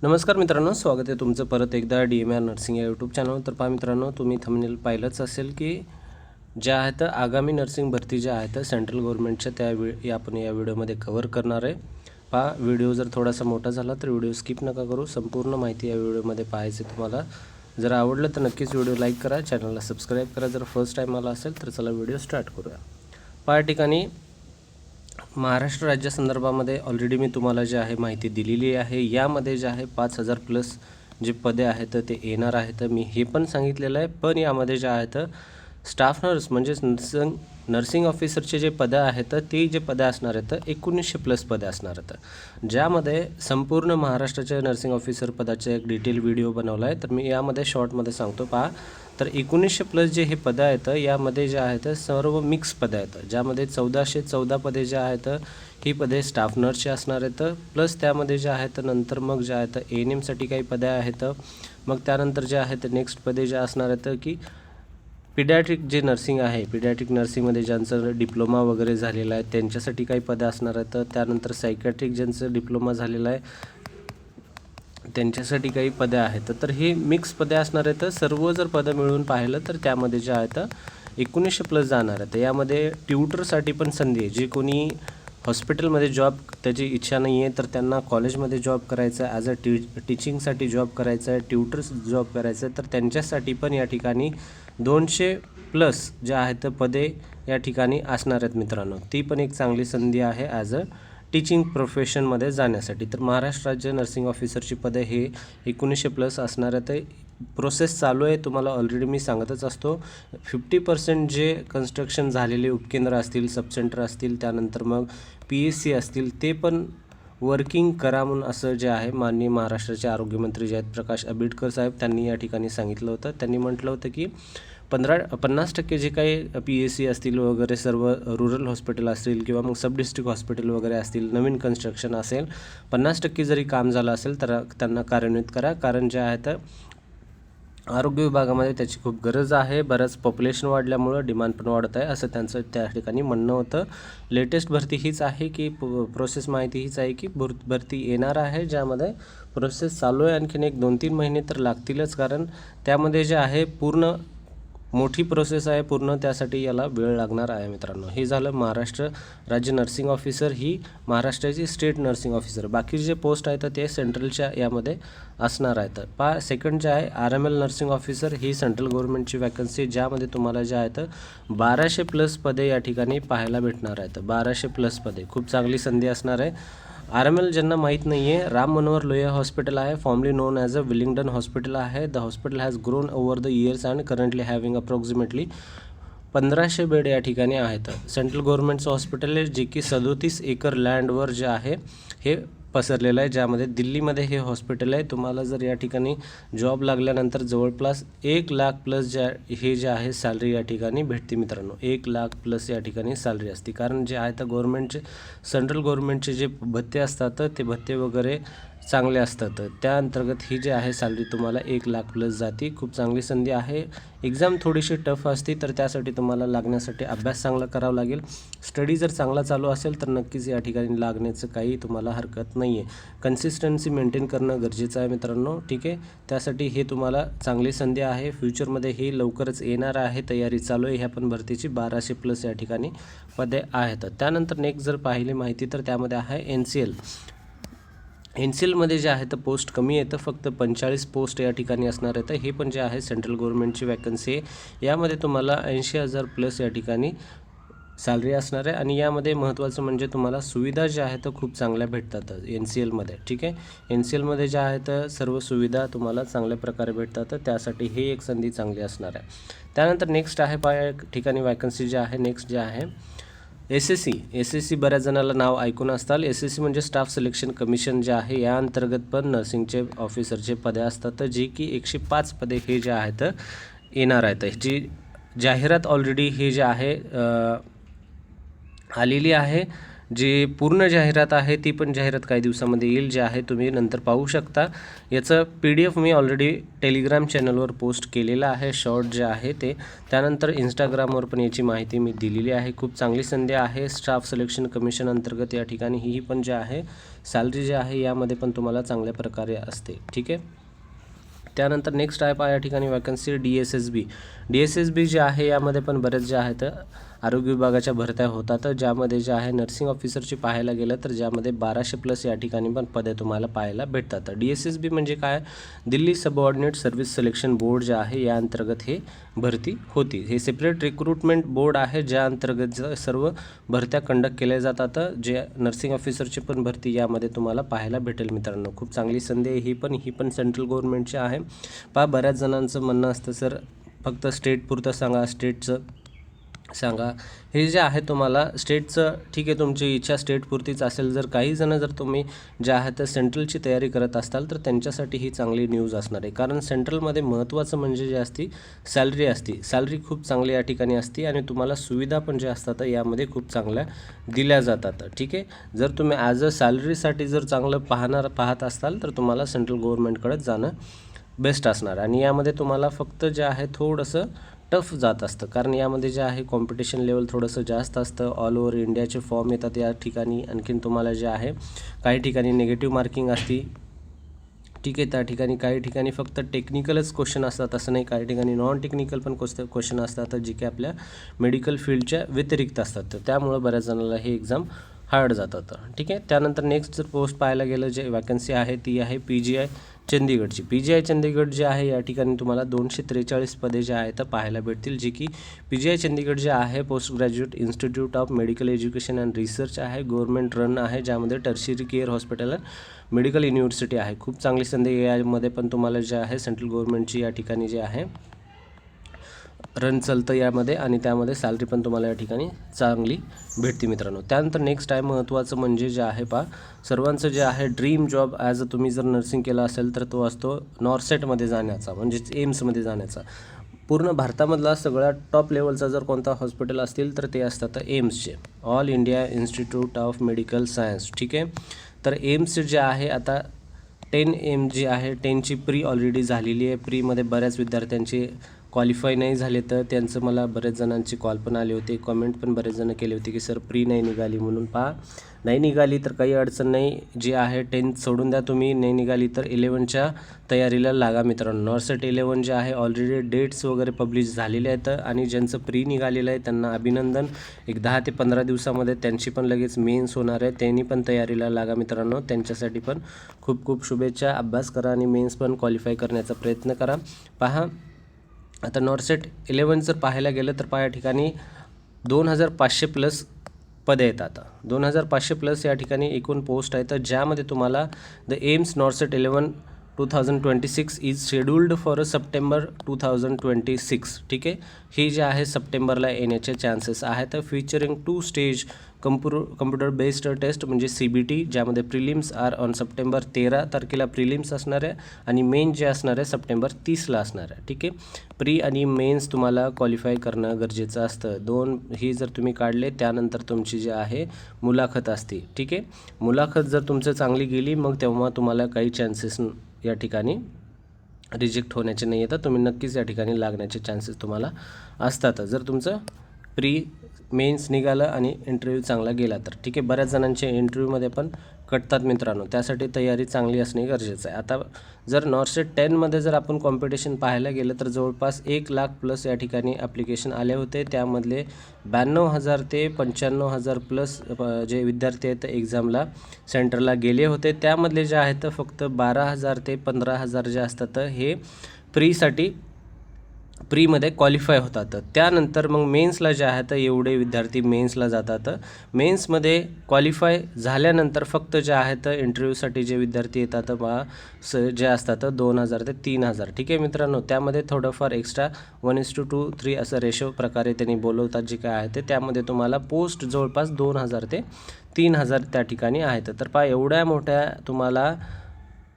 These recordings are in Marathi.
नमस्कार मित्रांनो, स्वागत आहे तुमचं परत एकदा DMR नर्सिंग या यूट्यूब चॅनल. तर पहा मित्रांनो, तुम्ही थंबनेल पाहिलंच असेल की ज्या आहेत आगामी नर्सिंग भरती ज्या आहेत सेंट्रल गव्हर्नमेंटच्या त्या आपण या व्हिडिओमध्ये कव्हर करणार आहे. पहा, व्हिडिओ जर थोडासा मोठा झाला तर व्हिडिओ स्किप नका करू, संपूर्ण माहिती या व्हिडिओमध्ये पाहायची तुम्हाला. जर आवडलं तर नक्कीच व्हिडिओ लाईक करा, चॅनलला सबस्क्राईब करा. जर फर्स्ट टाईम आला असेल तर चला व्हिडिओ स्टार्ट करूया. पहा, ठिकाणी महाराष्ट्र राज्यासंदर्भामध्ये ऑलरेडी मी तुम्हाला जे आहे माहिती दिलेली आहे. यामध्ये जे आहे 5000 प्लस जे पदे आहेत ते येणार आहेत. मी हे पण सांगितलेलं आहे. पण यामध्ये जे आहेत स्टाफ नर्स म्हणजेच नर्सिंग ऑफिसरचे जे पदं आहेत ती जे पदं असणार आहेत 1900 प्लस पदे असणार आहेत, ज्यामध्ये संपूर्ण महाराष्ट्राच्या नर्सिंग ऑफिसर पदाचे एक डिटेल व्हिडिओ बनवला आहे. तर मी यामध्ये शॉर्टमध्ये सांगतो. पहा, तर 1900 प्लस जे हे पदं आहेत यामध्ये जे आहेत सर्व मिक्स पदं आहेत, ज्यामध्ये 1414 पदे जे आहेत ही पदे स्टाफ नर्सचे असणार आहेत. प्लस त्यामध्ये जे आहेत नंतर मग जे आहेत ANMसाठी काही पदे आहेत. मग त्यानंतर जे आहेत नेक्स्ट पदे जे असणार आहेत की पिडॅट्रिक जे नर्सिंग आहे, पिडॅट्रिक नर्सिंगमध्ये ज्यांचं डिप्लोमा वगैरे झालेला आहे त्यांच्यासाठी काही पदं असणार आहेत. त्यानंतर सायकॅट्रिक ज्यांचं डिप्लोमा झालेला आहे त्यांच्यासाठी काही पदे आहेत. तर हे मिक्स पदे असणार आहेत. सर्व जर पदं मिळून पाहिलं तर त्यामध्ये जे आहेत 1900 प्लस जाणार आहेत. यामध्ये ट्युटरसाठी पण संधी आहे. जे कोणी हॉस्पिटलमध्ये जॉब त्याची इच्छा नाही आहे तर त्यांना कॉलेजमध्ये जॉब करायचा आहे, ॲज अ टीचिंगसाठी जॉब करायचा आहे, ट्युटर्स जॉब करायचं आहे, तर त्यांच्यासाठी पण या ठिकाणी 200 प्लस जे आहेत पदे या ठिकाणी असणार आहेत मित्रांनो. ती पण एक चांगली संधी आहे ॲज अ टीचिंग प्रोफेशनमध्ये जाण्यासाठी. तर महाराष्ट्र राज्य नर्सिंग ऑफिसरची पदे हे 1900 प्लस असणार आहेत. प्रोसेस चालू आहे, तुम्हाला ऑलरेडी मी सांगतच असतो. 50% जे कन्स्ट्रक्शन झालेले उपकेंद्र असतील, सबसेंटर असतील, त्यानंतर मग PSC असतील, ते पण वर्किंग करा म्हणून असं जे आहे माननीय महाराष्ट्राचे आरोग्यमंत्री जे आहेत प्रकाश आंबेडकर साहेब त्यांनी या ठिकाणी सांगितलं होतं. त्यांनी म्हटलं होतं की 50% जे काही PSC असतील वगैरे सर्व रुरल हॉस्पिटल असतील किंवा मग सब डिस्ट्रिक्ट हॉस्पिटल वगैरे असतील, नवीन कन्स्ट्रक्शन असेल, 50% जरी काम झालं असेल तर त्यांना कार्यान्वित करा. कारण जे आहेत आरोग्य विभागामध्ये त्याची खूप गरज आहे. बरंच पॉप्युलेशन वाढल्यामुळं डिमांड पण वाढत आहे असं त्यांचं त्या ठिकाणी म्हणणं होतं. लेटेस्ट भरती हीच आहे की प्रोसेस माहिती हीच आहे की भरती येणार आहे, ज्यामध्ये प्रोसेस चालू आहे. आणखीन एक 2-3 महिने तर लागतीलच, कारण त्यामध्ये जे आहे पूर्ण मोठी प्रोसेस आहे पूर्ण, त्यासाठी याला वेळ लागणार आहे मित्रांनो. हे झालं महाराष्ट्र राज्य नर्सिंग ऑफिसर, ही महाराष्ट्राची स्टेट नर्सिंग ऑफिसर. बाकी जे पोस्ट आहेत ते सेंट्रलच्या यामध्ये असणार आहेत. सेकंड जे आहे RML नर्सिंग ऑफिसर, ही सेंट्रल गव्हर्नमेंटची वॅकन्सी, ज्यामध्ये तुम्हाला जे आहेत 1200 प्लस पदे या ठिकाणी पाहायला भेटणार आहेत. 1200 प्लस पदे, खूप चांगली संधी असणार आहे. RML ज्यांना माहीत नाही आहे, राम मनोहर लोहिया हॉस्पिटल आहे, formerly known as a Willingdon hospital आहे. The hospital has grown over the years and currently having approximately 1500 bed या ठिकाणी आहेत. सेंट्रल गव्हर्नमेंटचं हॉस्पिटल आहे, जे की 37 एकर लँडवर जे आहे हे पसरलेलं आहे, ज्यामध्ये दिल्लीमध्ये हे हॉस्पिटल आहे. तुम्हाला जर या ठिकाणी जॉब लागल्यानंतर जवळपास 1 लाख प्लस हे जे आहे सॅलरी या ठिकाणी भेटते मित्रांनो. 1 लाख प्लस या ठिकाणी सॅलरी असते. कारण जे आहे तर गव्हर्नमेंटचे सेंट्रल गव्हर्नमेंटचे जे भत्ते असतात ते भत्ते वगैरे चांगले असतात, त्या अंतर्गत ही जे आहे सॅलरी तुम्हाला 1 लाख प्लस जाते. खूप चांगली संधी आहे. एक्झाम थोडीशी टफ असते, तर त्यासाठी तुम्हाला लागण्यासाठी अभ्यास चांगला करावा लागेल. स्टडी जर चांगला चालू असेल तर नक्कीच या ठिकाणी लागण्याचं काही तुम्हाला हरकत नाही आहे. कन्सिस्टन्सी मेंटेन करणं गरजेचं आहे मित्रांनो, ठीक आहे. त्यासाठी हे तुम्हाला चांगली संधी आहे. फ्युचरमध्ये हे लवकरच येणार आहे, तयारी चालू आहे ह्या पण भरतीची. 1200 प्लस या ठिकाणी पदे आहेत. त्यानंतर नेक्स्ट जर पाहिली माहिती तर त्यामध्ये आहे NCLमध्ये जे आहे तर पोस्ट कमी येतं, फक्त 45 पोस्ट या ठिकाणी असणार आहेत. हे पण जे आहे सेंट्रल गव्हर्नमेंटची वॅकन्सी आहे. यामध्ये तुम्हाला 80,000 प्लस या ठिकाणी सॅलरी असणार आहे. आणि यामध्ये महत्त्वाचं म्हणजे तुम्हाला सुविधा ज्या आहेत खूप चांगल्या भेटतात NCLमध्ये, ठीक आहे. NCLमध्ये ज्या आहेत सर्व सुविधा तुम्हाला चांगल्या प्रकारे भेटतात, त्यासाठी हे एक संधी चांगली असणार आहे. त्यानंतर नेक्स्ट आहे ठिकाणी वॅकन्सी जे आहे नेक्स्ट जे आहे SSC बऱ्याच जणाला नाव ऐकून असताल. SSC म्हणजे स्टाफ सिलेक्शन कमिशन जे आहे, या अंतर्गत पण नर्सिंगचे ऑफिसरचे पदे असतात, जी की 105 पदे हे जे आहेत येणार आहेत. जी जाहिरात ऑलरेडी हे जे आहे आलेली आहे. जी पूर्ण जाहिरात आहे ती पण जाहिरात काही दिवसामध्ये येईल, जे आहे तुम्ही नंतर पाहू शकता. याचं PDF मी ऑलरेडी टेलिग्राम चॅनलवर पोस्ट केलेलं आहे, शॉर्ट जे आहे ते. त्यानंतर इंस्टाग्रामवर पण याची माहिती मी दिलेली आहे. खूप चांगली संधी आहे. स्टाफ सिलेक्शन कमिशन अंतर्गत या ठिकाणी ही पण जे आहे सॅलरी जे आहे यामध्ये पण तुम्हाला चांगल्या प्रकारे असते. ठीक आहे. त्यानंतर नेक्स्ट टाईप आहे या ठिकाणी वॅकन्सी DSSB जे आहे यामध्ये पण बरेच जे आहेत आरोग्य विभागाच्या भरत्या होतात, ज्यामध्ये जे आहे नर्सिंग ऑफिसरची पाहायला गेलं तर ज्यामध्ये 1200+ या ठिकाणी पण पदे तुम्हाला पाहायला भेटतात. DSSB म्हणजे काय, Delhi subordinate service selection board जे आहे या अंतर्गत हे भरती होती. हे सेपरेट रिक्रुटमेंट बोर्ड आहे, ज्या अंतर्गत सर्व भरत्या कंडक्ट केल्या जातात. जे नर्सिंग ऑफिसरची पण भरती यामध्ये तुम्हाला पाहायला भेटेल मित्रांनो. खूप चांगली संधी आहे ही पण सेंट्रल गव्हर्नमेंटची आहे. बऱ्याच जणांचं म्हणणं असतं सर फक्त स्टेटपुरतं सांगा, स्टेटचं सांगा. हे जे आहे तुम्हाला स्टेटचं ठीक आहे, तुमची इच्छा स्टेटपुरतीच असेल. जर काही जण जर तुम्ही जे आहे तर सेंट्रलची तयारी करत असाल तर त्यांच्यासाठी ही चांगली न्यूज असणार आहे. कारण सेंट्रलमध्ये महत्त्वाचं म्हणजे जे असते सॅलरी असते. सॅलरी खूप चांगली या ठिकाणी असते आणि तुम्हाला सुविधा पण ज्या असतात यामध्ये खूप चांगल्या दिल्या जातात. ठीक आहे. जर तुम्ही ॲज अ सॅलरीसाठी जर चांगलं पाहत असाल तर तुम्हाला सेंट्रल गव्हर्नमेंटकडे जाणं बेस्ट असणार. आणि यामध्ये तुम्हाला फक्त जे आहे थोडंसं टफ जात असतं, कारण यामध्ये जे आहे कॉम्पिटिशन लेवल थोडंसं जास्त असतं. ऑल ओव्हर इंडियाचे फॉर्म येतात या ठिकाणी. आणखीन तुम्हाला जे आहे काही ठिकाणी निगेटिव्ह मार्किंग असते. ठीक आहे. त्या ठिकाणी काही ठिकाणी फक्त टेक्निकलच क्वेश्चन असतात असं नाही, काही ठिकाणी नॉन टेक्निकल पण क्वेश्चन असतात जे की आपल्या मेडिकल फील्डच्या व्यतिरिक्त असतात. तर त्यामुळं बऱ्याच जणांना हे एक्झाम हार्ड जातात. ठीक आहे. त्यानंतर नेक्स्ट जर पोस्ट पाहायला गेलं जे वॅकन्सी आहे ती आहे PGI चंदीगडची. PGI चंदीगड जे आहे या ठिकाणी तुम्हाला 243 पदे जे आहेत पाहायला भेटतील, जे की PGI चंदीगड जे आहे post graduate institute of medical education and research आहे, गव्हर्नमेंट रन आहे, ज्यामध्ये tertiary care hospital medical university आहे. खूप चांगली संधी यामध्ये पण तुम्हाला जे आहे सेंट्रल गव्हर्नमेंटची या ठिकाणी जे आहे रन चालतं यामध्ये, आणि त्यामध्ये सॅलरी पण तुम्हाला या ठिकाणी चांगली भेटते मित्रांनो. त्यानंतर नेक्स्ट आहे महत्त्वाचं म्हणजे जे आहे सर्वांचं जे आहे ड्रीम जॉब ॲज अ तुम्ही जर नर्सिंग केलं असेल तर तो असतो नॉर्सेटमध्ये जाण्याचा, म्हणजेच एम्समध्ये जाण्याचा. पूर्ण भारतामधला सगळ्यात टॉप लेवलचा जर कोणता हॉस्पिटल असतील तर ते असतात एम्सचे, all India institute of medical science. ठीक आहे. तर एम्स जे आहे आता 10 जी आहे 10ची प्री ऑलरेडी झालेली आहे. प्रीमध्ये बऱ्याच विद्यार्थ्यांची क्वालिफाय नाही झाले, तर त्यांचं मला बरेच जणांची कॉल पण आले होते, कमेंट पण बरेच जण केले होते की सर प्री नाही निघाली म्हणून. नाही निघाली तर काही अडचण नाही, जी आहे 10th सोडून द्या तुम्ही. नाही निघाली तर 11च्या तयारीला लागा मित्रांनो. नॉर्सेट 11 जे आहे ऑलरेडी डेट्स वगैरे पब्लिश झालेले आहेत, आणि ज्यांचं प्री निघालेलं आहे त्यांना अभिनंदन. एक 10 ते 15 दिवसामध्ये त्यांची पण लगेच मेन्स होणार आहे, त्यांनी पण तयारीला लागा मित्रांनो. त्यांच्यासाठी पण खूप खूप शुभेच्छा. अभ्यास करा आणि मेन्स पण क्वालिफाय करण्याचा प्रयत्न करा. आता नॉर्सेट 11 जर पाहायला गेलं तर या ठिकाणी 2500+ पदे येतात. 2500+ या ठिकाणी एकूण पोस्ट आहेत, ज्यामध्ये तुम्हाला the AIIMS नॉर्सेट 11 2026 is scheduled for September 2026. ठीक आहे. ही जे आहे सप्टेंबरला येण्याचे चान्सेस आहेत. Featuring 2 stage computer based test म्हणजे CBT, ज्यामध्ये प्रिलिम्स आर ऑन सप्टेंबर 13 तारखेला प्रिलिम्स असणार आहे, आणि मेन जे असणार आहे सप्टेंबर 30ला असणार आहे. ठीक आहे. प्री आणि मेन्स तुम्हाला क्वालिफाय करणं गरजेचं असतं. 2 ही जर तुम्ही काढले त्यानंतर तुमची जी आहे मुलाखत असते. ठीक आहे. मुलाखत जर तुमचं चांगली गेली मग तेव्हा तुम्हाला काही चान्सेस या ठिकाणी रिजेक्ट होण्याचे नाही येतात. तुम्ही नक्कीच या ठिकाणी लागण्याचे चान्सेस तुम्हाला असतात जर तुमचं प्री मेन्स निघालं आणि इंटरव्ह्यू चांगला गेला तर. ठीक आहे. बऱ्याच जणांचे इंटरव्ह्यूमध्ये पण कटतात मित्रांनो, त्यासाठी तयारी चांगली असणे गरजेचं आहे. आता जर नॉर्सेट 10मध्ये जर आपण कॉम्पिटिशन पाहायला गेलं तर जवळपास 1,00,000+ या ठिकाणी ॲप्लिकेशन आले होते. त्यामधले 92,000 ते 95,000+ जे विद्यार्थी आहेत एक्झामला सेंटरला गेले होते. त्यामधले जे आहेत फक्त 12,000 ते 15,000 जे असतात हे प्रीमध्ये क्वालिफाय होतात. त्यानंतर मग मेन्सला जे आहेत एवढे विद्यार्थी मेन्सला जातात. मेन्समध्ये क्वालिफाय झाल्यानंतर फक्त जे आहेत इंटरव्ह्यूसाठी जे विद्यार्थी येतात जे असतात 2,000 ते 3,000. ठीक आहे मित्रांनो. त्यामध्ये थोडंफार एक्स्ट्रा 1:2:3 असं रेशो प्रकारे त्यांनी बोलवतात जे काय आहे ते. त्यामध्ये तुम्हाला पोस्ट जवळपास 2,000 ते 3,000 त्या ठिकाणी आहेत. तर एवढ्या मोठ्या तुम्हाला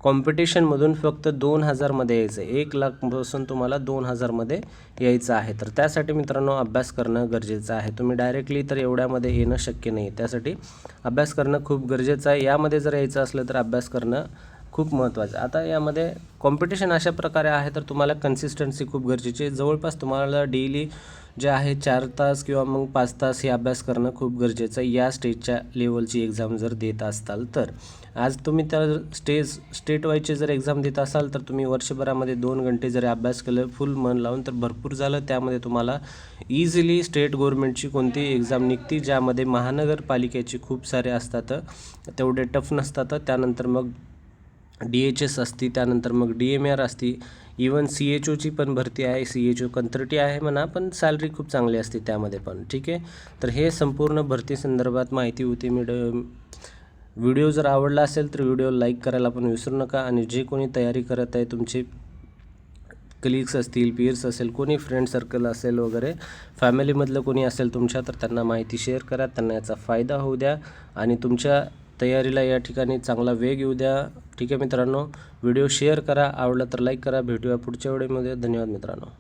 कॉम्पिटिशनमधून फक्त 2000मध्ये यायचं आहे. 1,00,000पासून तुम्हाला 2000मध्ये यायचं आहे. तर त्यासाठी मित्रांनो अभ्यास करणं गरजेचं आहे. तुम्ही डायरेक्टली तर एवढ्यामध्ये येणं शक्य नाही. त्यासाठी अभ्यास करणं खूप गरजेचं आहे. यामध्ये जर यायचं असलं तर अभ्यास करणं खूप महत्त्वाचं. आता यामध्ये कॉम्पिटिशन अशा प्रकारे आहे तर तुम्हाला कन्सिस्टन्सी खूप गरजेची आहे. जवळपास तुम्हाला डेली जे आहे 4 तास किंवा मग 5 तास हे अभ्यास करणं खूप गरजेचं आहे या स्टेजच्या लेवलची एक्झाम जर देत असाल तर. आज तुम्ही त्या स्टेट वाईजचे जर एक्झाम देत असाल तर तुम्ही वर्षभरामध्ये 2 घंटे जरी अभ्यास केलं फुल मन लावून तर भरपूर झालं. त्यामध्ये तुम्हाला इझिली स्टेट गव्हर्नमेंटची कोणती एक्झाम निघते ज्यामध्ये महानगरपालिकेची खूप सारे असतात, तेवढे टफ नसतात. त्यानंतर मग DHS असती, त्यानंतर मग DMR असती, इवन CHOची पण भरती आहे. CHO कंत्राटी आहे म्हणा, पण सॅलरी खूप चांगली असते त्यामध्ये पण. ठीक आहे, तर हे संपूर्ण भरती संदर्भात माहिती होती. व्हिडिओ जर आवडला असेल तर व्हिडिओ लाईक करायला पण विसरू नका. आणि जे कोणी तयारी करत आहे, तुमचे कलिग्स असतील, पीर्स असेल, कोणी फ्रेंड सर्कल असेल वगैरे, फॅमिलीमधलं कोणी असेल तुमच्या, तर त्यांना माहिती शेअर करा. त्यांना याचा फायदा होऊ द्या आणि तुमच्या तयारीला या ठिकाणी चांगला वेग येऊ द्या. ठीक आहे मित्रांनो, व्हिडिओ शेअर करा, आवडला तर लाईक करा. भेटूया पुढच्या व्हिडिओमध्ये. धन्यवाद मित्रांनो.